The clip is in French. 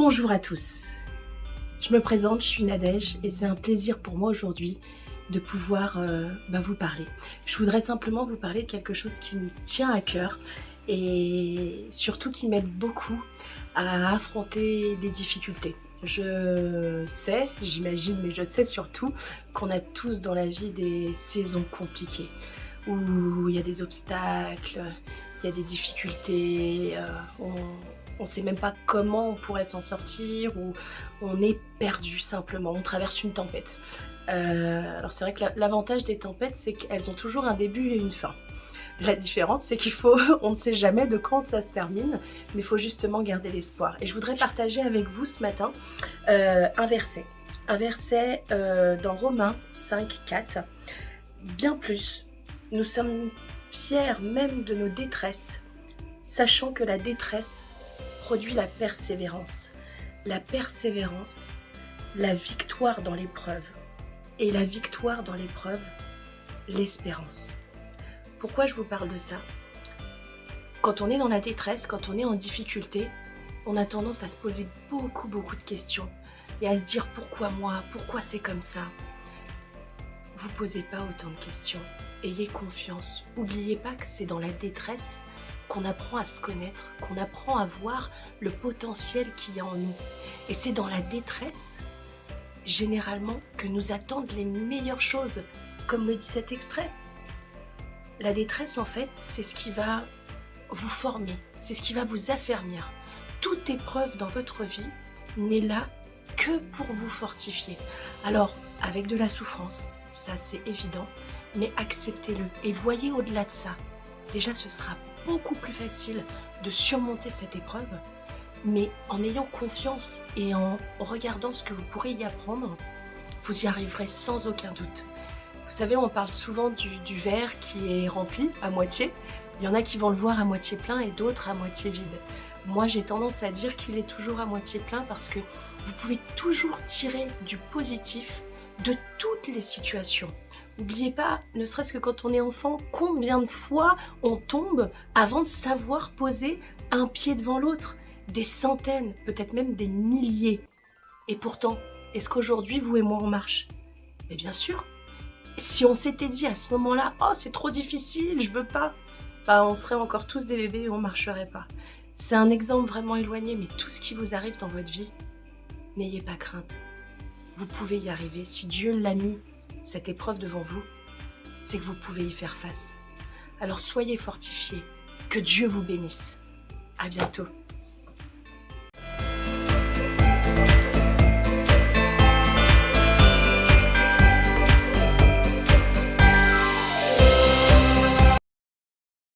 Bonjour à tous, je me présente, je suis Nadège et c'est un plaisir pour moi aujourd'hui de pouvoir vous parler. Je voudrais simplement vous parler de quelque chose qui me tient à cœur et surtout qui m'aide beaucoup à affronter des difficultés. Je sais, j'imagine, mais je sais surtout qu'on a tous dans la vie des saisons compliquées où il y a des obstacles, il y a des difficultés, on ne sait même pas comment on pourrait s'en sortir ou on est perdu simplement, on traverse une tempête. Alors c'est vrai que l'avantage des tempêtes, c'est qu'elles ont toujours un début et une fin. La différence, c'est on ne sait jamais de quand ça se termine, mais il faut justement garder l'espoir. Et je voudrais partager avec vous ce matin un verset. Un verset dans Romains 5, 4. Bien plus, nous sommes fiers même de nos détresses, sachant que la détresse produit la persévérance. La persévérance, la victoire dans l'épreuve. Et la victoire dans l'épreuve, l'espérance. Pourquoi je vous parle de ça? Quand on est dans la détresse, quand on est en difficulté, on a tendance à se poser beaucoup de questions et à se dire pourquoi moi, pourquoi c'est comme ça? Vous posez pas autant de questions, ayez confiance. N'oubliez pas que c'est dans la détresse qu'on apprend à se connaître, qu'on apprend à voir le potentiel qu'il y a en nous. Et c'est dans la détresse, généralement, que nous attendent les meilleures choses, comme le dit cet extrait. La détresse, en fait, c'est ce qui va vous former, c'est ce qui va vous affermir. Toute épreuve dans votre vie n'est là que pour vous fortifier. Alors, avec de la souffrance, ça c'est évident, mais acceptez-le et voyez au-delà de ça. Déjà, ce sera beaucoup plus facile de surmonter cette épreuve, mais en ayant confiance et en regardant ce que vous pourrez y apprendre, vous y arriverez sans aucun doute. Vous savez, on parle souvent du verre qui est rempli à moitié. Il y en a qui vont le voir à moitié plein et d'autres à moitié vide. Moi, j'ai tendance à dire qu'il est toujours à moitié plein parce que vous pouvez toujours tirer du positif de toutes les situations. N'oubliez pas, ne serait-ce que quand on est enfant, combien de fois on tombe avant de savoir poser un pied devant l'autre? Des centaines, peut-être même des milliers. Et pourtant, est-ce qu'aujourd'hui, vous et moi, on marche? Mais bien sûr. Si on s'était dit à ce moment-là, oh c'est trop difficile, je veux pas, on serait encore tous des bébés et on marcherait pas. C'est un exemple vraiment éloigné, mais tout ce qui vous arrive dans votre vie, n'ayez pas crainte. Vous pouvez y arriver. Si Dieu l'a mis, cette épreuve devant vous, c'est que vous pouvez y faire face. Alors soyez fortifiés. Que Dieu vous bénisse. À bientôt.